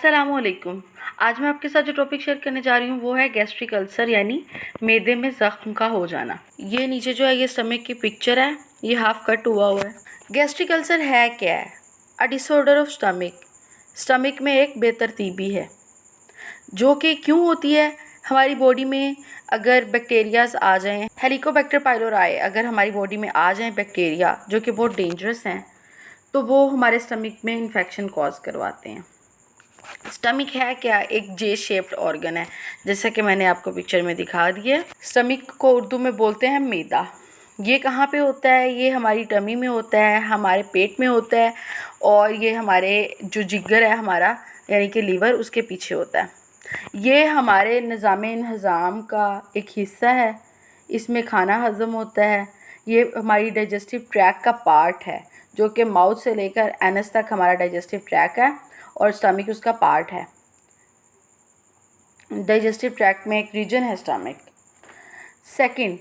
अस्सलामुअलैकुम। आज मैं आपके साथ जो टॉपिक शेयर करने जा रही हूँ वो है गैस्ट्रिक अल्सर यानी मैदे में ज़ख्म का हो जाना। ये नीचे जो है ये स्टमक की पिक्चर है, ये हाफ कट हुआ हुआ है। गैस्ट्रिक अल्सर है क्या है? A disorder of stomach. Stomach में एक बेतरतीबी है जो कि क्यों होती है हमारी बॉडी में। अगर बैक्टीरियाज आ जाएं, हेलिकोबैक्टर पाइलोराई अगर हमारी बॉडी में आ जाएं बैक्टीरिया जो कि बहुत डेंजरस हैं, तो वो हमारे स्टमक में इन्फेक्शन कॉज करवाते हैं। स्टमक है क्या? एक जे शेप्ड ऑर्गन है, जैसा कि मैंने आपको पिक्चर में दिखा दिया। स्टमक को उर्दू में बोलते हैं मैदा। ये कहाँ पे होता है? ये हमारी टमी में होता है, हमारे पेट में होता है, और ये हमारे जो जिगर है हमारा यानी कि लीवर, उसके पीछे होता है। ये हमारे निज़ाम का एक हिस्सा है, इसमें खाना हज़म होता है। ये हमारी डाइजेस्टिव ट्रैक का पार्ट है, जो कि माउथ से लेकर एनस तक हमारा डाइजेस्टिव ट्रैक है और स्टमक उसका पार्ट है। डाइजेस्टिव ट्रैक में एक रीजन है स्टमक। सेकंड,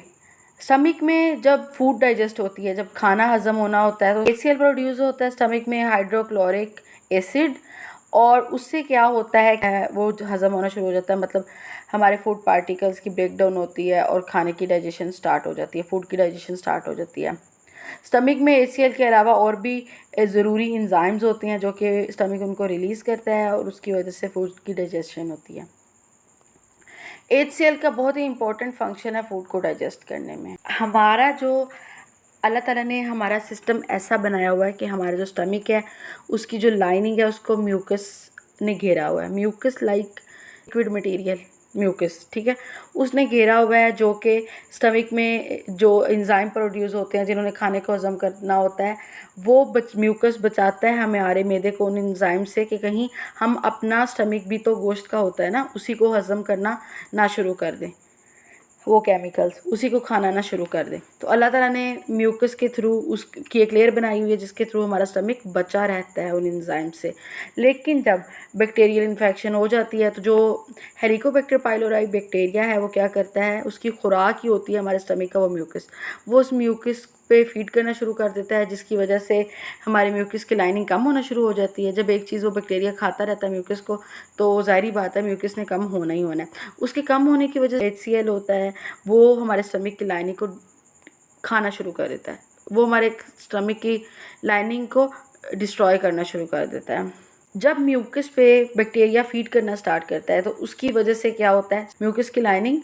स्टमक में जब फूड डाइजेस्ट होती है, जब खाना हजम होना होता है, तो HCl प्रोड्यूस होता है स्टमक में, हाइड्रोक्लोरिक एसिड, और उससे क्या होता है वो हजम होना शुरू हो जाता है। मतलब हमारे फूड पार्टिकल्स की ब्रेक डाउन होती है और खाने की डाइजेशन स्टार्ट हो जाती है, फूड की डाइजेशन स्टार्ट हो जाती है। स्टमक में HCl के अलावा और भी ज़रूरी इंजाइम्स होते हैं जो कि स्टमक उनको रिलीज़ करता है और उसकी वजह से फूड की डाइजेशन होती है। HCl का बहुत ही इंपॉर्टेंट फंक्शन है फूड को डाइजेस्ट करने में। हमारा जो अल्लाह ताला ने हमारा सिस्टम ऐसा बनाया हुआ है कि हमारा जो स्टमक है उसकी जो लाइनिंग है उसको म्यूकस ने घेरा हुआ है। Mucus like liquid material, mucus, ठीक है, उसने घेरा हुआ है, जो कि स्टमक में जो एंजाइम प्रोड्यूस होते हैं जिन्होंने खाने को हजम करना होता है, वो म्यूकस बचाता है हमारे मैदे को उन एंजाइम से कि कहीं हम अपना स्टमक भी तो गोश्त का होता है ना, उसी को हजम करना ना शुरू कर दें, वो केमिकल्स उसी को खाना ना शुरू कर दें। तो अल्लाह ताला ने म्यूकस के थ्रू उसकी एक लेयर बनाई हुई है जिसके थ्रू हमारा स्टमक बचा रहता है उन एंजाइम से। लेकिन जब बैक्टीरियल इन्फेक्शन हो जाती है तो जो हेलिकोबैक्टर पाइलोराई बैक्टीरिया है वो क्या करता है, उसकी खुराक ही होती है हमारे स्टमक का वो म्यूकस। वो उस म्यूकस पे फीड करना शुरू कर देता है, जिसकी वजह से हमारे म्यूकस की लाइनिंग कम होना शुरू हो जाती है। जब एक चीज़ वो बैक्टीरिया खाता रहता है म्यूकस को, तो ज़ाहिर बात है म्यूकस ने कम होना ही होना है। उसके कम होने की वजह से HCl होता है, वो हमारे स्टमक की लाइनिंग को खाना शुरू कर देता है, वो हमारे स्टमक की लाइनिंग को डिस्ट्रॉय करना शुरू कर देता है। जब म्यूकस पे बैक्टीरिया फीड करना स्टार्ट करता है तो उसकी वजह से क्या होता है, म्यूकस की लाइनिंग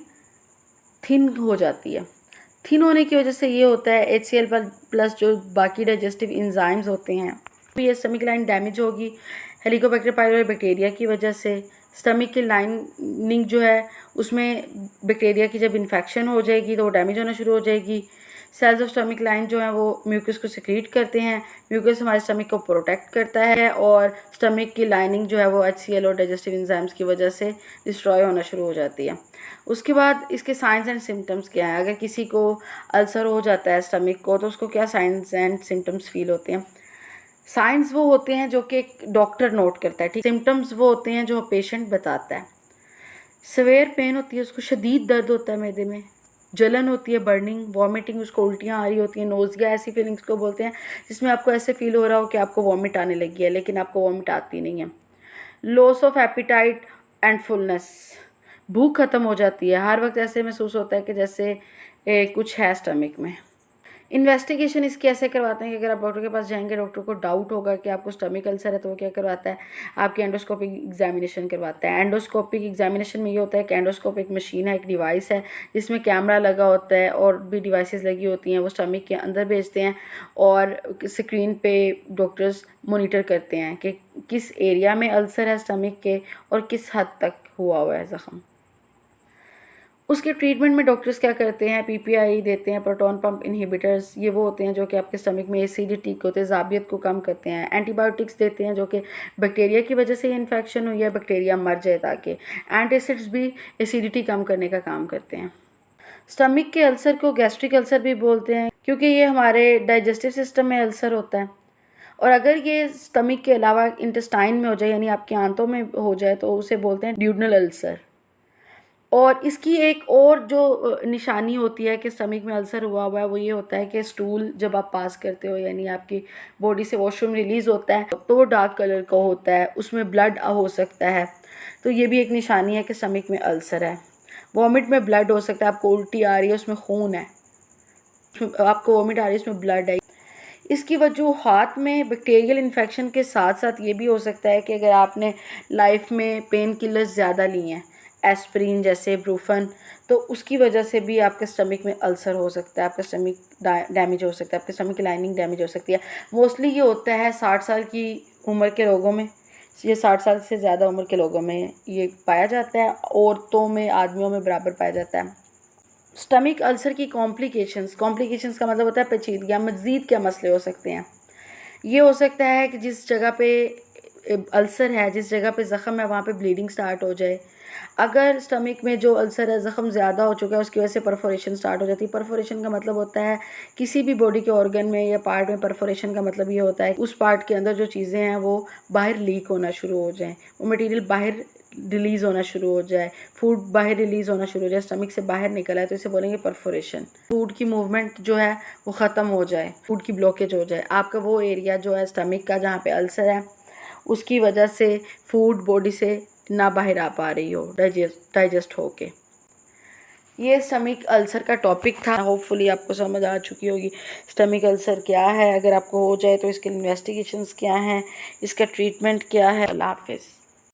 थिन हो जाती है। थिन होने की वजह से ये होता है HCl पर प्लस जो बाकी डाइजेस्टिव इंजाइम्स होते हैं, ये स्टमक लाइन डैमेज होगी हेलिकोबैक्टर पाइलोरी बैक्टीरिया की वजह से। स्टमक की लाइनिंग जो है उसमें बैक्टीरिया की जब इन्फेक्शन हो जाएगी तो वो डैमेज होना शुरू हो जाएगी। सेल्स ऑफ स्टमक लाइन जो है वो म्यूकस को सिक्रीट करते हैं। म्यूकस हमारे स्टमक को प्रोटेक्ट करता है और स्टमक की लाइनिंग जो है वो HCl और डाइजेस्टिव एंजाइम्स की वजह से डिस्ट्रॉय होना शुरू हो जाती है। उसके बाद इसके साइंस एंड सिम्टम्स क्या है? अगर किसी को अल्सर हो जाता है स्टमक को तो उसको क्या साइंस एंड सिम्टम्स फील होते हैं? साइंस वो होते हैं जो कि डॉक्टर नोट करता है, ठीक। सिम्टम्स वो होते हैं जो पेशेंट बताता है। सवेयर पेन होती है, उसको शदीद दर्द होता है मैदे में, जलन होती है, बर्निंग, वॉमिटिंग, उसको उल्टियाँ आ रही होती हैं, नोज़िया, ऐसी फीलिंग्स को बोलते हैं जिसमें आपको ऐसे फील हो रहा हो कि आपको वॉमिट आने लगी है लेकिन आपको वॉमिट आती नहीं है। Loss of appetite and fullness, भूख खत्म हो जाती है, हर वक्त ऐसे महसूस होता है कि जैसे कुछ है स्टमक में। इन्वेस्टिगेशन इसकी ऐसे करवाते हैं कि अगर आप डॉक्टर के पास जाएंगे, डॉक्टर को डाउट होगा कि आपको स्टमक अल्सर है, तो वो क्या करवाता है, आपकी एंडोस्कोपिक एग्जामिनेशन करवाता है। एंडोस्कोपिक एग्जामिनेशन में ये होता है कि एंडोस्कोप एक मशीन है, एक डिवाइस है जिसमें कैमरा लगा होता है और भी डिवाइसेस लगी होती हैं, वो स्टमक के अंदर भेजते हैं और स्क्रीन पे डॉक्टर्स मोनीटर करते हैं कि किस एरिया में अल्सर है स्टमक के और किस हद तक हुआ है ज़ख़म। उसके ट्रीटमेंट में डॉक्टर्स क्या करते हैं, PPI देते हैं, प्रोटॉन पंप इनहिबिटर्स, ये वो होते हैं जो कि आपके स्टमक में एसिडिटी को, तेज़ाबियत को कम करते हैं। एंटीबायोटिक्स देते हैं जो कि बैक्टीरिया की वजह से इन्फेक्शन हुई है, बैक्टीरिया मर जाए, ताकि एंटासिड्स भी एसिडिटी कम करने का काम करते हैं। स्टमक के अल्सर को गैस्ट्रिक अल्सर भी बोलते हैं क्योंकि ये हमारे डाइजेस्टिव सिस्टम में अल्सर होता है, और अगर ये स्टमक के अलावा इंटेस्टाइन में हो जाए यानी आपके आंतों में हो जाए तो उसे बोलते हैं ड्यूडनल अल्सर। और इसकी एक और जो निशानी होती है कि स्टमक में अल्सर हुआ हुआ है, वो ये होता है कि स्टूल जब आप पास करते हो, यानी आपकी बॉडी से वॉशरूम रिलीज़ होता है, तो वो डार्क कलर का होता है, उसमें ब्लड हो सकता है। तो ये भी एक निशानी है कि स्टमक में अल्सर है। वॉमिट में ब्लड हो सकता है, आपको उल्टी आ रही है, उसमें खून है, आपको वॉमिट आ रही है, उसमें ब्लड है। इसकी वजूहात में बैक्टीरियल इन्फेक्शन के साथ साथ ये भी हो सकता है कि अगर आपने लाइफ में पेन किलर्स ज़्यादा ली हैं, एस्प्रिन जैसे, ब्रूफन, तो उसकी वजह से भी आपके स्टमक में अल्सर हो सकता है, आपका स्टमक डैमेज हो सकता है, आपके स्टमक की लाइनिंग डैमेज हो सकती है। मोस्टली ये होता है 60 साल की उम्र के लोगों में, ये 60 साल से ज़्यादा उम्र के लोगों में ये पाया जाता है, औरतों में, आदमियों में बराबर पाया जाता है। स्टमक अल्सर की कॉम्प्लिकेशंस का मतलब होता है पेचीदगियाँ, मज़ीद क्या मसले हो सकते हैं। ये हो सकता है कि जिस जगह पे अल्सर है, जिस जगह पे ज़ख़म है, वहाँ पे ब्लीडिंग स्टार्ट हो जाए। अगर स्टमक में जो अल्सर है, ज़ख़म ज़्यादा हो चुका है, उसकी वजह से परफोरेशन स्टार्ट हो जाती है। परफोरेशन का मतलब होता है किसी भी बॉडी के ऑर्गन में या पार्ट में, परफोरेशन का मतलब ये होता है उस पार्ट के अंदर जो चीज़ें हैं वो बाहर लीक होना शुरू हो जाएँ, वो मटीरियल बाहर रिलीज़ होना शुरू हो जाए, फूड बाहर रिलीज़ होना शुरू हो जाए, स्टमक से बाहर निकला है, तो इसे बोलेंगे परफोरेशन। फूड की मूवमेंट जो है वो ख़त्म हो जाए, फूड की ब्लॉकेज हो जाए, आपका वो एरिया जो है स्टमक का जहाँ पे अल्सर है, उसकी वजह से फूड बॉडी से ना बाहर आ पा रही हो डाइजेस्ट होके। ये स्टमक अल्सर का टॉपिक था। होपफुली आपको समझ आ चुकी होगी स्टमक अल्सर क्या है। अगर आपको हो जाए तो इसके इन्वेस्टिगेशंस क्या हैं, इसका ट्रीटमेंट क्या है। अल्लाह हाफ़िज़।